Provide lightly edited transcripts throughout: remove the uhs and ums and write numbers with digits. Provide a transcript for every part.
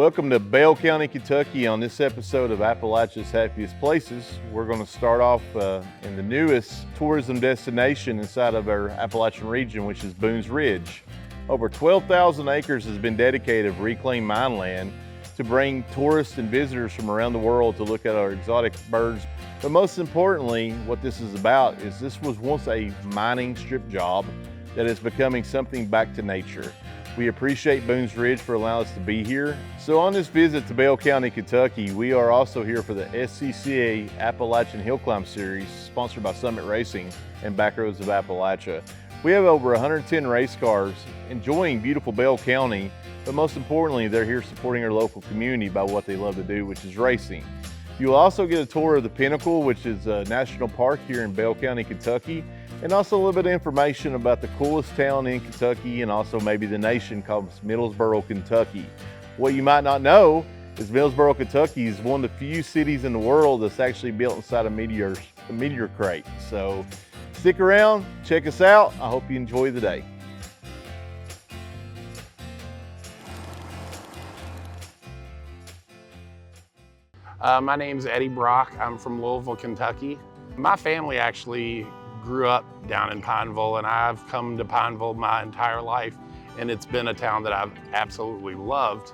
Welcome to Bell County, Kentucky on this episode of Appalachia's Happiest Places. We're going to start off in the newest tourism destination inside of our Appalachian region, which is Boone Ridge. Over 12,000 acres has been dedicated of reclaimed mine land to bring tourists and visitors from around the world to look at our exotic birds. But most importantly, what this is about is this was once a mining strip job that is becoming something back to nature. We appreciate Boone Ridge for allowing us to be here. So on this visit to Bell County, Kentucky, we are also here for the SECA Appalachian Hill Climb Series, sponsored by Summit Racing and Backroads of Appalachia. We have over 110 race cars enjoying beautiful Bell County, but most importantly, they're here supporting our local community by what they love to do, which is racing. You'll also get a tour of the Pinnacle, which is a national park here in Bell County, Kentucky, and also a little bit of information about the coolest town in Kentucky and also maybe the nation called Middlesboro, Kentucky. What you might not know is Middlesboro, Kentucky is one of the few cities in the world that's actually built inside a meteor crate. So stick around, check us out. I hope you enjoy the day. My name's Eddie Brock. I'm from Louisville, Kentucky. My family actually grew up down in Pineville, and I've come to Pineville my entire life, and it's been a town that I've absolutely loved.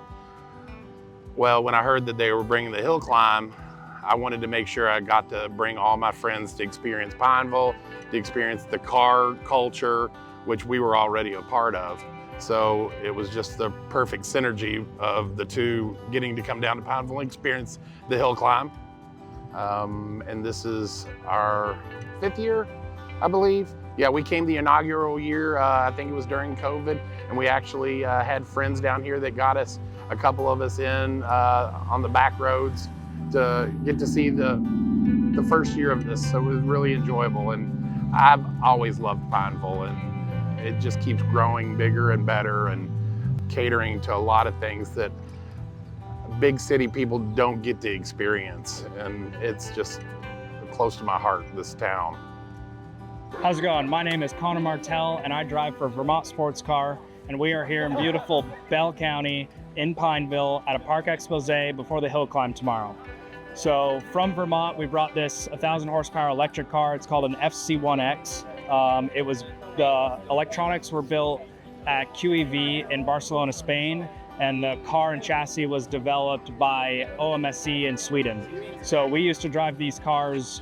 Well, when I heard that they were bringing the hill climb, I wanted to make sure I got to bring all my friends to experience Pineville, to experience the car culture, which we were already a part of. So it was just the perfect synergy of the two getting to come down to Pineville and experience the hill climb. And this is our 5th year, I believe. Yeah, we came the inaugural year, I think it was during COVID, and we actually had friends down here that got us, a couple of us in on the back roads to get to see the first year of this. So it was really enjoyable, and I've always loved Pineville, and it just keeps growing bigger and better and catering to a lot of things that big city people don't get to experience, and it's just close to my heart, this town. How's it going? My name is Connor Martell, and I drive for Vermont Sports Car, and we are here in beautiful Bell County in Pineville at a park expose before the hill climb tomorrow. So from Vermont, we brought this 1,000 horsepower electric car. It's called an FC1X. The electronics were built at QEV in Barcelona, Spain, and the car and chassis was developed by OMSE in Sweden. So we used to drive these cars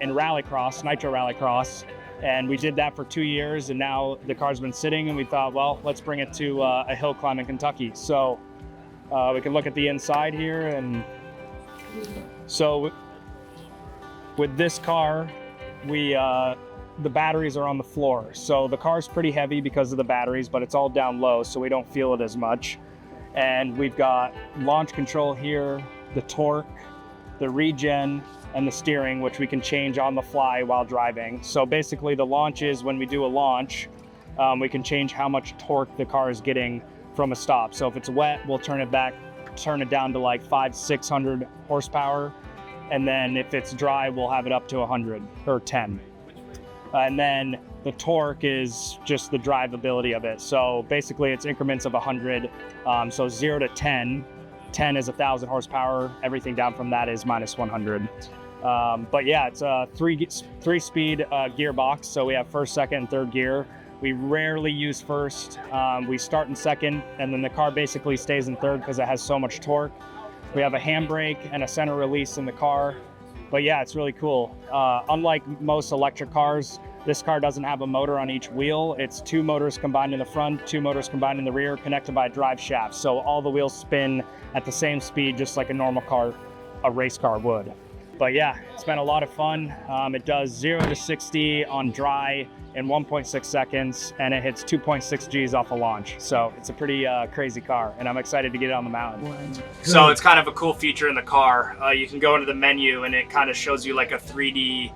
in rallycross, nitro rallycross, and we did that for 2 years, and now the car's been sitting, and we thought, well, let's bring it to a hill climb in Kentucky. So we can look at the inside here, and so with this car, the batteries are on the floor. So the car's pretty heavy because of the batteries, but it's all down low, so we don't feel it as much. And we've got launch control here, the torque, the regen, and the steering, which we can change on the fly while driving. So basically the launch is when we do a launch, we can change how much torque the car is getting from a stop. So if it's wet, we'll turn it down to like 500-600 horsepower. And then if it's dry, we'll have it up to 100 or 10. And then the torque is just the drivability of it. So basically it's increments of 100. So 0 to 10. 10 is 1,000 horsepower. Everything down from that is minus 100. But yeah, it's a three-speed gearbox. So we have first, second, and third gear. We rarely use first. We start in second, and then the car basically stays in third because it has so much torque. We have a handbrake and a center release in the car. But yeah, it's really cool. Unlike most electric cars, this car doesn't have a motor on each wheel. It's 2 motors combined in the front, 2 motors combined in the rear, connected by a drive shaft. So all the wheels spin at the same speed, just like a normal car, a race car would. But yeah, it's been a lot of fun. It does 0 to 60 on dry in 1.6 seconds, and it hits 2.6 Gs off a launch. So it's a pretty crazy car, and I'm excited to get it on the mountain. So it's kind of a cool feature in the car. You can go into the menu, and it kind of shows you like a 3D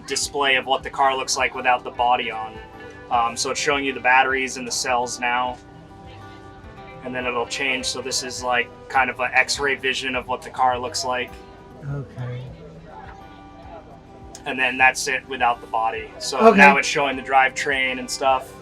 display of what the car looks like without the body on. So it's showing you the batteries and the cells now. And then it'll change. So this is like kind of an X-ray vision of what the car looks like. Okay. And then that's it without the body. So Okay. now it's showing the drivetrain and stuff.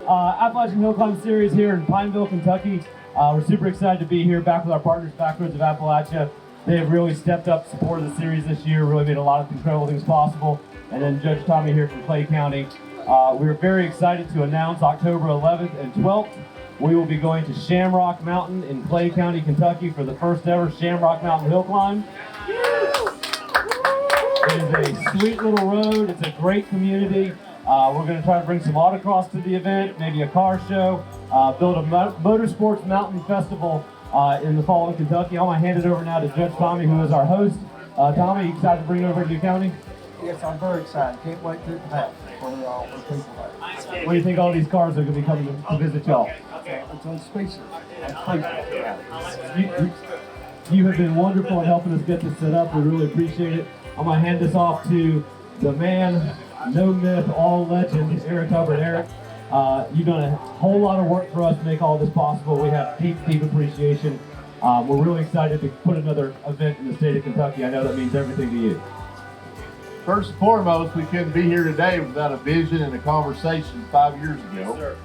Appalachian Hill Climb Series here in Pineville, Kentucky. We're super excited to be here back with our partners, Backroads of Appalachia. They have really stepped up support of the series this year, really made a lot of incredible things possible. And then Judge Tommy here from Clay County. We're very excited to announce October 11th and 12th. We will be going to Shamrock Mountain in Clay County, Kentucky for the first ever Shamrock Mountain hill climb. It is a sweet little road. It's a great community. We're going to try to bring some autocross to the event, maybe a car show, build a motorsports mountain festival in the fall in Kentucky. I'm going to hand it over now to Judge Tommy, who is our host. Tommy, you excited to bring it over to your county? Yes, I'm very excited. Can't wait to have for people there. What do you think all these cars are going to be coming to visit y'all? It's unspeakable. You have been wonderful in helping us get this set up. We really appreciate it. I'm going to hand this off to the man, no myth, all legend, Eric Hubbard. Eric, you've done a whole lot of work for us to make all this possible. We have deep, deep appreciation. We're really excited to put another event in the state of Kentucky. I know that means everything to you. First and foremost, we couldn't be here today without a vision and a conversation 5 years ago. Sure.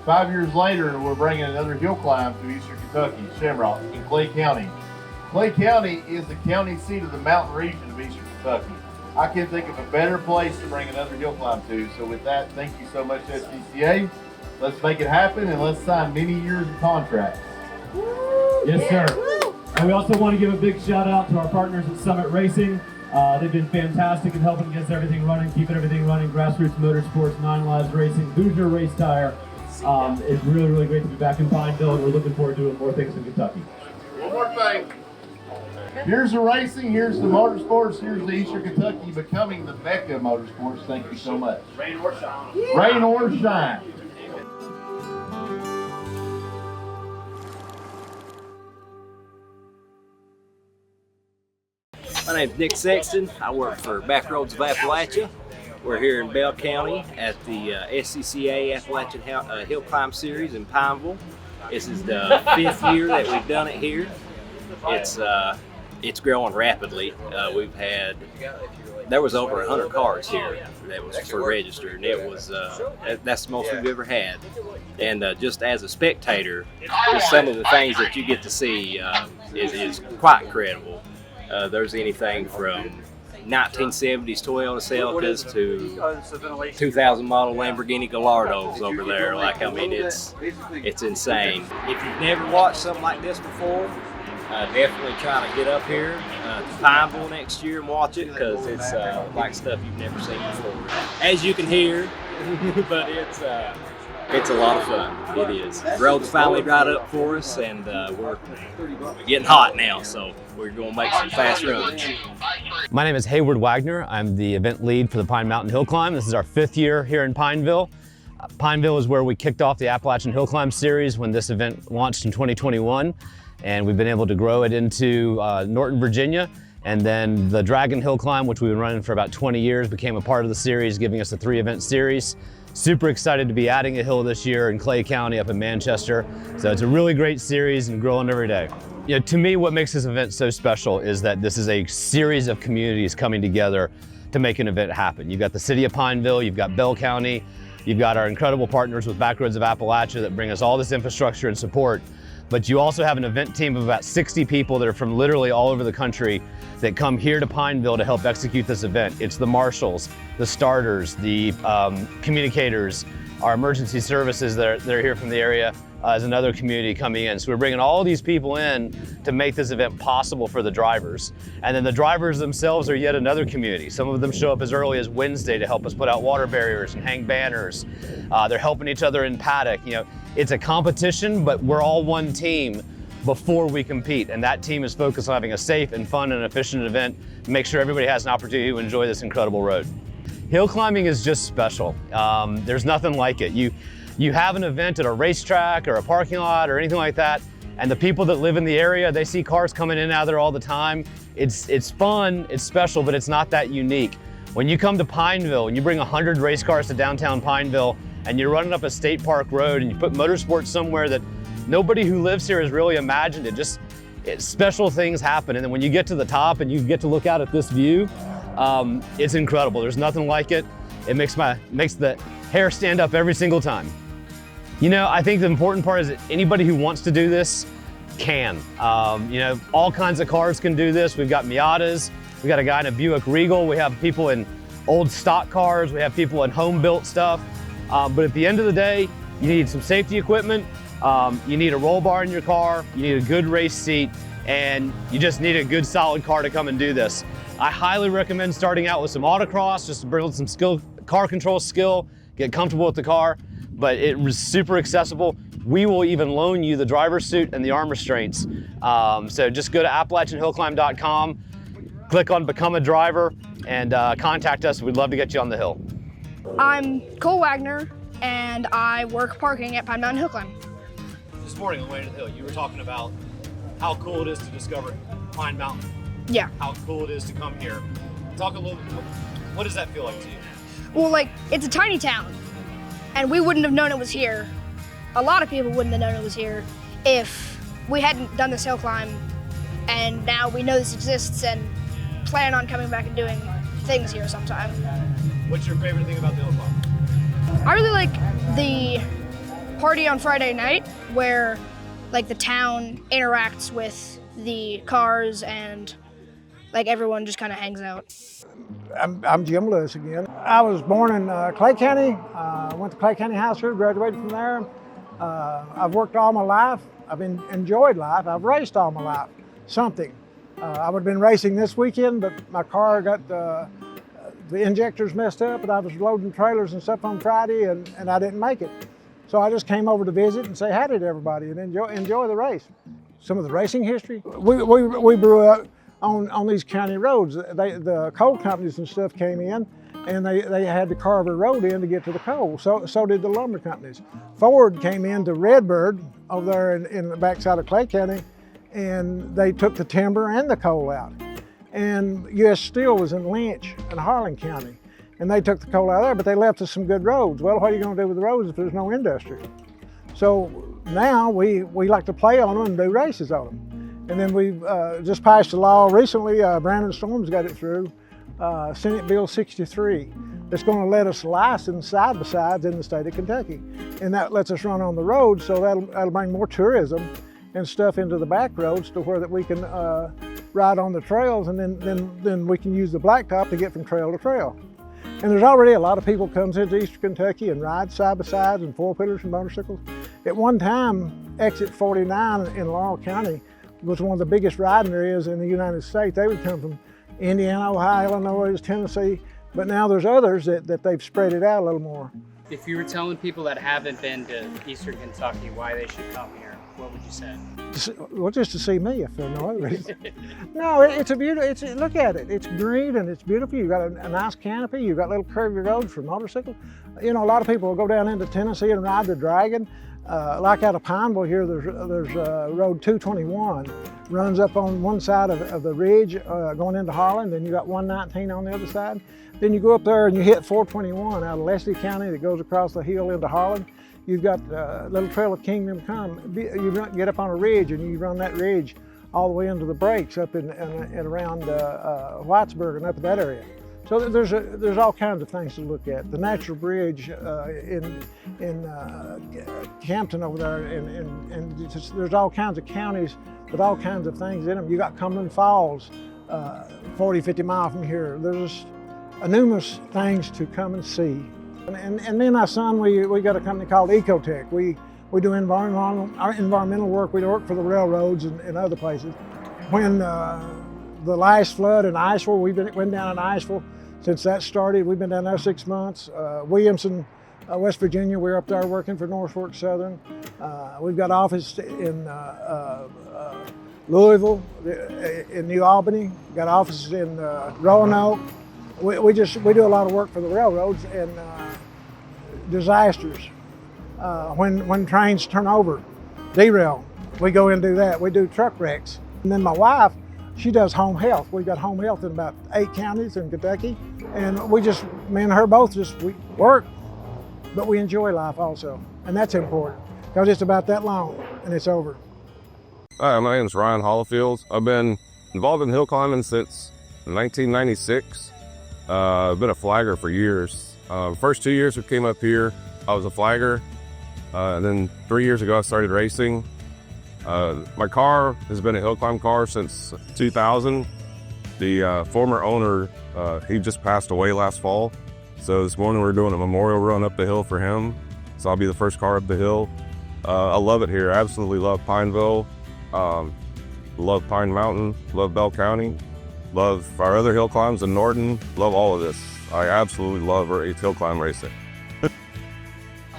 5 years later, we're bringing another hill climb to Eastern Kentucky, Shamrock, in Clay County. Clay County is the county seat of the mountain region of Eastern Kentucky. I can't think of a better place to bring another hill climb to. So with that, thank you so much, SECA. Let's make it happen and let's sign many years of contracts. Yes, sir. And we also want to give a big shout out to our partners at Summit Racing. They've been fantastic in helping get everything running, keeping everything running. Grassroots Motorsports, 9 Lives Racing, Hoosier Race Tire. It's really, really great to be back in Pineville, and we're looking forward to doing more things in Kentucky. One more thing. Here's the racing, here's the motorsports, here's the Eastern Kentucky becoming the Mecca of motorsports. Thank you so much. Rain or shine. Rain or shine. My name's Nick Sexton. I work for Backroads of Appalachia. We're here in Bell County at the SECA Appalachian Hill Climb Series in Pineville. This is the 5th year that we've done it here. It's growing rapidly. There was over 100 cars here that was for registered, and it was that's the most we've ever had. And just as a spectator, just some of the things that you get to see is quite incredible. There's anything from 1970s Toyota Celica's to 2000 model Lamborghini Gallardos over there. Like, I mean, it's insane. If you've never watched something like this before, definitely try to get up here to Pineville next year and watch it, because it's like stuff you've never seen before. As you can hear, but it's a lot of fun. It is. The road's finally dried up for us, and we're getting hot now, so we're going to make some fast runs. My name is Hayward Wagner. I'm the event lead for the Pine Mountain Hill Climb. This is our 5th year here in Pineville. Pineville is where we kicked off the Appalachian Hill Climb Series when this event launched in 2021, and we've been able to grow it into Norton, Virginia. And then the Dragon Hill Climb, which we've been running for about 20 years, became a part of the series, giving us a 3-event series. Super excited to be adding a hill this year in Clay County up in Manchester. So it's a really great series and growing every day. You know, to me, what makes this event so special is that this is a series of communities coming together to make an event happen. You've got the city of Pineville, you've got Bell County, you've got our incredible partners with Backroads of Appalachia that bring us all this infrastructure and support. But you also have an event team of about 60 people that are from literally all over the country that come here to Pineville to help execute this event. It's the marshals, the starters, the communicators, our emergency services that are here from the area as another community coming in. So we're bringing all these people in to make this event possible for the drivers. And then the drivers themselves are yet another community. Some of them show up as early as Wednesday to help us put out water barriers and hang banners. They're helping each other in paddock. You know, it's a competition, but we're all one team before we compete. And that team is focused on having a safe and fun and efficient event, make sure everybody has an opportunity to enjoy this incredible road. Hill climbing is just special. There's nothing like it. You have an event at a racetrack or a parking lot or anything like that, and the people that live in the area, they see cars coming in and out of there all the time. It's fun, it's special, but it's not that unique. When you come to Pineville and you bring 100 race cars to downtown Pineville and you're running up a state park road and you put motorsports somewhere that nobody who lives here has really imagined, special things happen. And then when you get to the top and you get to look out at this view, it's incredible. There's nothing like it. It makes the hair stand up every single time. You know, I think the important part is that anybody who wants to do this can. You know, all kinds of cars can do this. We've got Miatas, we got a guy in a Buick Regal, we have people in old stock cars, we have people in home-built stuff. But at the end of the day, you need some safety equipment, you need a roll bar in your car, you need a good race seat, and you just need a good solid car to come and do this. I highly recommend starting out with some autocross, just to build some skill, car control skill, get comfortable with the car, but it was super accessible. We will even loan you the driver's suit and the arm restraints. So just go to AppalachianHillClimb.com, click on Become a Driver, and contact us. We'd love to get you on the hill. I'm Cole Wagner, and I work parking at Pine Mountain Hill Climb. This morning on the way to the hill, you were talking about how cool it is to discover Pine Mountain. Yeah. How cool it is to come here. Talk a little bit, what does that feel like to you? Well, like, it's a tiny town, and we wouldn't have known it was here. A lot of people wouldn't have known it was here if we hadn't done this hill climb, and now we know this exists and plan on coming back and doing things here sometime. What's your favorite thing about the hill climb? I really like the party on Friday night where like the town interacts with the cars and like everyone just kind of hangs out. I'm Jim Lewis again. I was born in Clay County. Went to Clay County High School, graduated from there. I've worked all my life. I've enjoyed life. I've raced all my life, something. I would have been racing this weekend, but my car got the injectors messed up, and I was loading trailers and stuff on Friday, and I didn't make it. So I just came over to visit and say hi to everybody and enjoy the race. Some of the racing history. We grew up on these county roads. The coal companies and stuff came in, and they had to carve a road in to get to the coal. So did the lumber companies. Ford came into Redbird over there in the backside of Clay County, and they took the timber and the coal out. And U.S. Steel was in Lynch and Harlan County, and they took the coal out of there, but they left us some good roads. Well, what are you going to do with the roads if there's no industry? So now we like to play on them and do races on them. And then we just passed a law recently, Brandon Storms got it through, Senate Bill 63, that's going to let us license side-by-sides in the state of Kentucky. And that lets us run on the road, so that'll bring more tourism and stuff into the back roads to where that we can ride on the trails, and then we can use the blacktop to get from trail to trail. And there's already a lot of people comes into Eastern Kentucky and ride side-by-sides and four-wheelers and motorcycles. At one time, exit 49 in Laurel County was one of the biggest riding areas in the United States. They would come from Indiana, Ohio, Illinois, Tennessee, but now there's others that they've spread it out a little more. If you were telling people that haven't been to Eastern Kentucky why they should come here, what would you say? Well, just to see me, if for no other reason. No, it's a beautiful, look at it. It's green and it's beautiful. You've got a nice canopy. You've got little curvy roads for motorcycles. You know, a lot of people will go down into Tennessee and ride the Dragon. Like out of Pineville here, there's Road 221. Runs up on one side of the ridge going into Harlan. Then you got 119 on the other side. Then you go up there and you hit 421 out of Leslie County that goes across the hill into Harlan. You've got a little trail of Kingdom Come. You get up on a ridge and you run that ridge all the way into the breaks up in around Whitesburg and up in that area. So there's all kinds of things to look at. The natural bridge in Campton over there, and there's all kinds of counties with all kinds of things in them. You got Cumberland Falls, 40, 50 miles from here. There's numerous things to come and see. And me and my son, we got a company called Ecotech. We do environmental work. We work for the railroads and other places. When the last flood in Iceville, went down in Iceville. Since that started, we've been down there 6 months. Williamson, West Virginia, we're up there working for Norfolk Southern. We've got office in Louisville, in New Albany. We've got offices in Roanoke. We do a lot of work for the railroads and disasters. When trains turn over, derail, we go in and do that. We do truck wrecks. And then my wife, she does home health. We've got home health in about 8 counties in Kentucky. And me and her both we work, but we enjoy life also. And that's important because it's about that long and it's over. Hi, my name is Ryan Hollifield. I've been involved in hill climbing since 1996. I've been a flagger for years. First 2 years we came up here, I was a flagger. And then 3 years ago, I started racing. My car has been a hill climb car since 2000. The former owner, he just passed away last fall. So this morning we're doing a memorial run up the hill for him. So I'll be the first car up the hill. I love it here. I absolutely love Pineville. Love Pine Mountain, love Bell County, love our other hill climbs in Norton, love all of this. I absolutely love hill climb racing.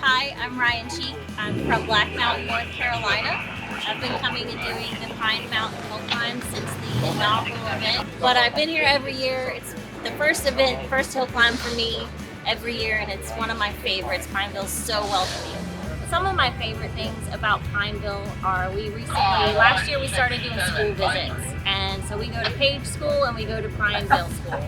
Hi, I'm Ryan Cheek. I'm from Black Mountain, North Carolina. I've been coming and doing the Pine Mountain Hill Climb since the inaugural event, but I've been here every year. It's the first event, first hill climb for me every year, and it's one of my favorites. Pineville's so welcoming. Some of my favorite things about Pineville are last year we started doing school visits, and so we go to Page School and we go to Pineville School,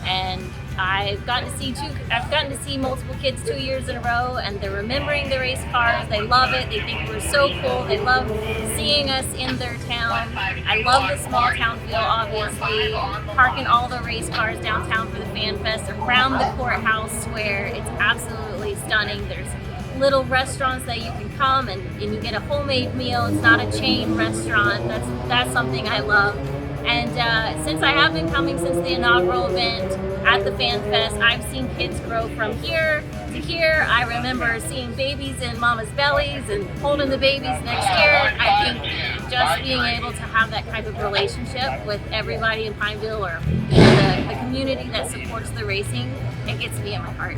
and I've gotten to see multiple kids 2 years in a row, and they're remembering the race cars. They love it. They think we're so cool. They love seeing us in their town. I love the small town feel, obviously. Parking all the race cars downtown for the Fan Fest, around the courthouse where it's absolutely stunning. There's little restaurants that you can come and you get a homemade meal. It's not a chain restaurant. That's something I love. And since I have been coming since the inaugural event at the Fan Fest, I've seen kids grow from here to here. I remember seeing babies in mama's bellies and holding the babies next year. I think just being able to have that type of relationship with everybody in Pineville, or the community that supports the racing, it gets me in my heart.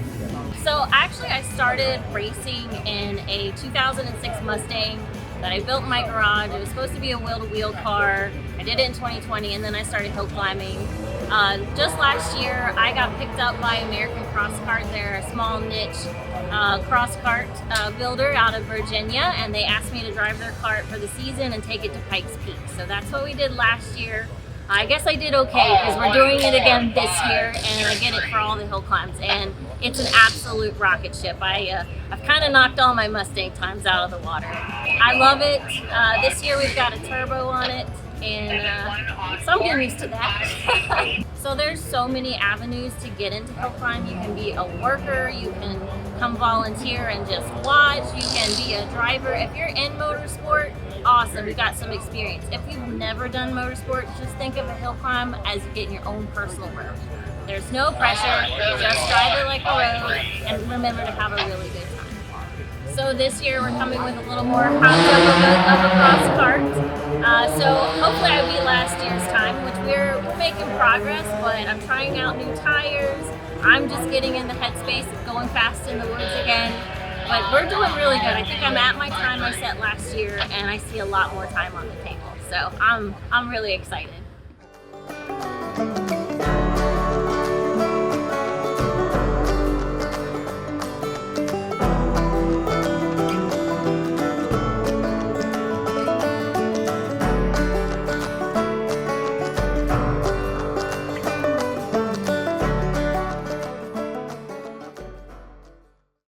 So actually I started racing in a 2006 Mustang that I built in my garage. It was supposed to be a wheel-to-wheel car. I did it in 2020, and then I started hill climbing. Just last year, I got picked up by American Cross Kart. They're a small niche cross kart builder out of Virginia, and they asked me to drive their cart for the season and take it to Pikes Peak. So that's what we did last year. I guess I did okay, because we're doing it again this year, and I get it for all the hill climbs, and it's an absolute rocket ship. I've kind of knocked all my Mustang times out of the water. I love it. This year we've got a turbo on it, and so I'm getting used to that. So there's so many avenues to get into hill climb. You can be a worker, you can come volunteer and just watch, you can be a driver. If you're in motorsport, awesome, you've got some experience. If you've never done motorsport, just think of a hill climb as getting your own personal road. There's no pressure, just drive it like a road, and remember to have a really good time. So this year we're coming with a little more hopped up of a cross kart. So hopefully I beat last year's time, which we're making progress, but I'm trying out new tires. I'm just getting in the headspace of going fast in the woods again. But we're doing really good. I think I'm at my time I set last year, and I see a lot more time on the table. So I'm really excited.